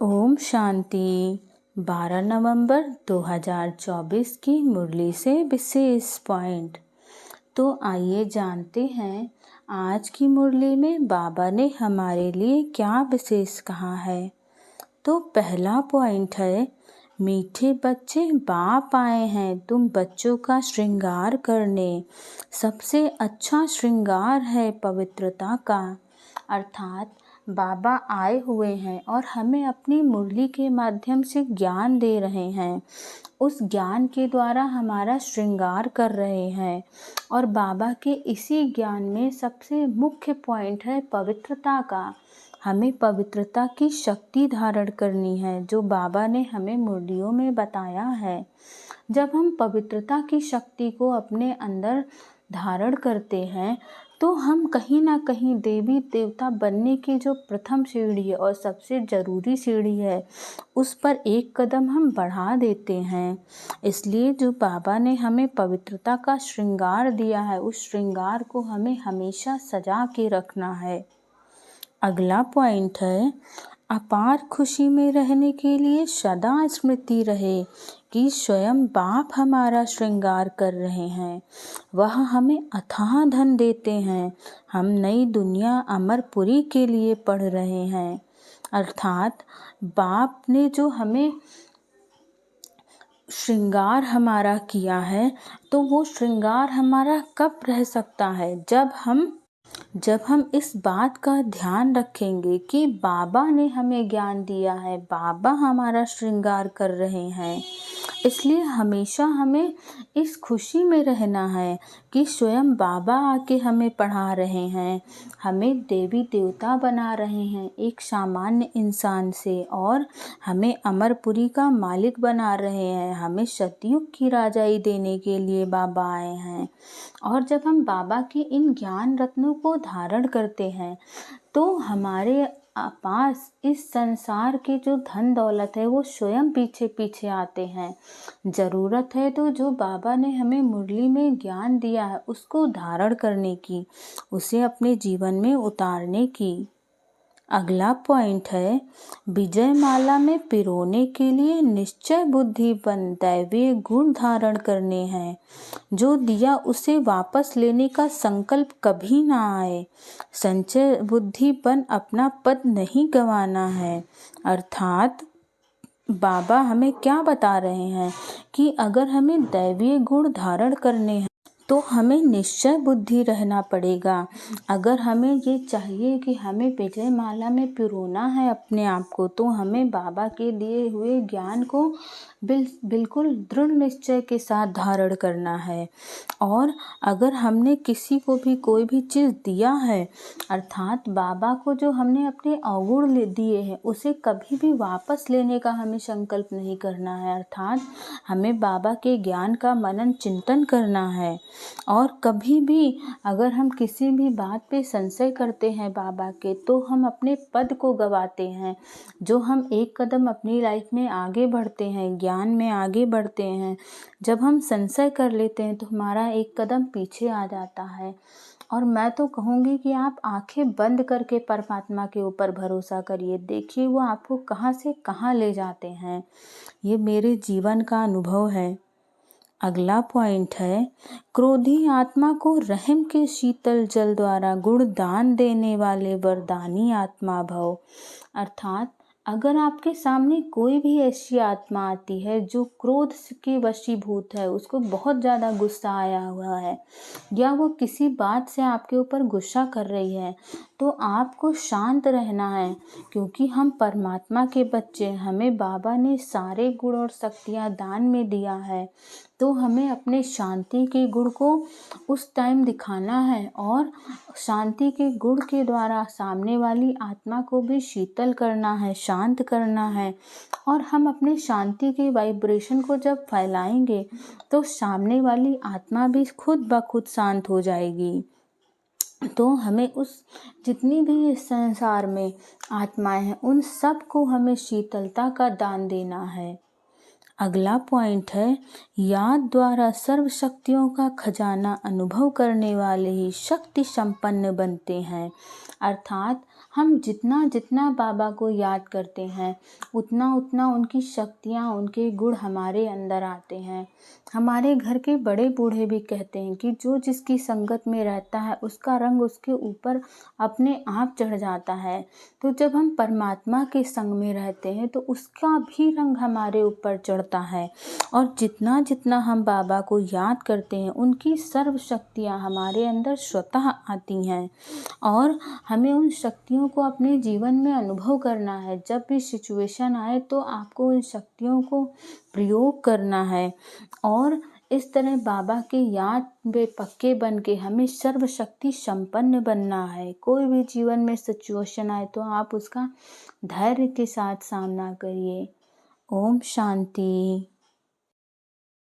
ओम शांति। 12 नवंबर 2024 की मुरली से विशेष पॉइंट। तो आइए जानते हैं आज की मुरली में बाबा ने हमारे लिए क्या विशेष कहा है। तो पहला पॉइंट है, मीठे बच्चे बाप आए हैं तुम बच्चों का श्रृंगार करने। सबसे अच्छा श्रृंगार है पवित्रता का। अर्थात बाबा आए हुए हैं और हमें अपनी मुरली के माध्यम से ज्ञान दे रहे हैं। उस ज्ञान के द्वारा हमारा श्रृंगार कर रहे हैं और बाबा के इसी ज्ञान में सबसे मुख्य पॉइंट है पवित्रता का। हमें पवित्रता की शक्ति धारण करनी है जो बाबा ने हमें मुरलियों में बताया है। जब हम पवित्रता की शक्ति को अपने अंदर धारण करते हैं तो हम कहीं ना कहीं देवी देवता बनने की जो प्रथम सीढ़ी है और सबसे ज़रूरी सीढ़ी है उस पर एक कदम हम बढ़ा देते हैं। इसलिए जो बाबा ने हमें पवित्रता का श्रृंगार दिया है उस श्रृंगार को हमें हमेशा सजा के रखना है। अगला पॉइंट है, अपार खुशी में रहने के लिए सदा स्मृति रहे कि स्वयं बाप हमारा श्रृंगार कर रहे हैं। वह हमें अथाह धन देते हैं। हम नई दुनिया अमरपुरी के लिए पढ़ रहे हैं। अर्थात बाप ने जो हमें श्रृंगार हमारा किया है तो वो श्रृंगार हमारा कब रह सकता है, जब हम इस बात का ध्यान रखेंगे कि बाबा ने हमें ज्ञान दिया है, बाबा हमारा श्रृंगार कर रहे हैं। इसलिए हमेशा हमें इस खुशी में रहना है कि स्वयं बाबा आके हमें पढ़ा रहे हैं, हमें देवी देवता बना रहे हैं एक सामान्य इंसान से, और हमें अमरपुरी का मालिक बना रहे हैं। हमें सतयुग की राजाई देने के लिए बाबा आए हैं। और जब हम बाबा के इन ज्ञान रत्नों को धारण करते हैं तो हमारे पास इस संसार के जो धन दौलत है वो स्वयं पीछे पीछे आते हैं। ज़रूरत है तो जो बाबा ने हमें मुरली में ज्ञान दिया है उसको धारण करने की, उसे अपने जीवन में उतारने की। अगला पॉइंट है, विजय माला में पिरोने के लिए निश्चय बुद्धिपन दैवीय गुण धारण करने हैं। जो दिया उसे वापस लेने का संकल्प कभी ना आए। संचय बुद्धिपन अपना पद नहीं गंवाना है। अर्थात बाबा हमें क्या बता रहे हैं कि अगर हमें दैवीय गुण धारण करने हैं तो हमें निश्चय बुद्धि रहना पड़ेगा। अगर हमें ये चाहिए कि हमें विजय माला में पिरोना है अपने आप को तो हमें बाबा के दिए हुए ज्ञान को बिल्कुल दृढ़ निश्चय के साथ धारण करना है। और अगर हमने किसी को भी कोई भी चीज़ दिया है, अर्थात बाबा को जो हमने अपने अवगुण दिए हैं उसे कभी भी वापस लेने का हमें संकल्प नहीं करना है। अर्थात हमें बाबा के ज्ञान का मनन चिंतन करना है। और कभी भी अगर हम किसी भी बात पे संशय करते हैं बाबा के तो हम अपने पद को गवाते हैं। जो हम एक कदम अपनी लाइफ में आगे बढ़ते हैं, ज्ञान में आगे बढ़ते हैं, जब हम संशय कर लेते हैं तो हमारा एक कदम पीछे आ जाता है। और मैं तो कहूँगी कि आप आंखें बंद करके परमात्मा के ऊपर भरोसा करिए, देखिए वो आपको कहाँ से कहाँ ले जाते हैं। ये मेरे जीवन का अनुभव है। अगला पॉइंट है, क्रोधी आत्मा को रहम के शीतल जल द्वारा गुण दान देने वाले वरदानी आत्मा भव। अर्थात अगर आपके सामने कोई भी ऐसी आत्मा आती है जो क्रोध के वशीभूत है, उसको बहुत ज़्यादा गुस्सा आया हुआ है या वो किसी बात से आपके ऊपर गुस्सा कर रही है, तो आपको शांत रहना है क्योंकि हम परमात्मा के बच्चे हैं। हमें बाबा ने सारे गुण और शक्तियाँ दान में दिया है तो हमें अपने शांति के गुण को उस टाइम दिखाना है और शांति के गुण के द्वारा सामने वाली आत्मा को भी शीतल करना है, शांत करना है। और हम अपने शांति के वाइब्रेशन को जब फैलाएंगे तो सामने वाली आत्मा भी खुद ब खुद शांत हो जाएगी। तो हमें उस जितनी भी इस संसार में आत्माएं हैं उन सब को हमें शीतलता का दान देना है। अगला पॉइंट है, याद द्वारा सर्व शक्तियों का खजाना अनुभव करने वाले ही शक्ति संपन्न बनते हैं। अर्थात हम जितना जितना बाबा को याद करते हैं उतना उतना उनकी शक्तियाँ, उनके गुण हमारे अंदर आते हैं। हमारे घर के बड़े बूढ़े भी कहते हैं कि जो जिसकी संगत में रहता है उसका रंग उसके ऊपर अपने आप चढ़ जाता है। तो जब हम परमात्मा के संग में रहते हैं तो उसका भी रंग हमारे ऊपर चढ़ता है। और जितना जितना हम बाबा को याद करते हैं उनकी सर्व शक्तियाँ हमारे अंदर स्वतः आती हैं और हमें उन शक्तियों को अपने जीवन में अनुभव करना है। जब भी सिचुएशन आए तो आपको उन शक्तियों को प्रयोग करना है और इस तरह बाबा के याद में पक्के बन के हमें सर्वशक्ति संपन्न बनना है। कोई भी जीवन में सिचुएशन आए तो आप उसका धैर्य के साथ सामना करिए। ओम शांति।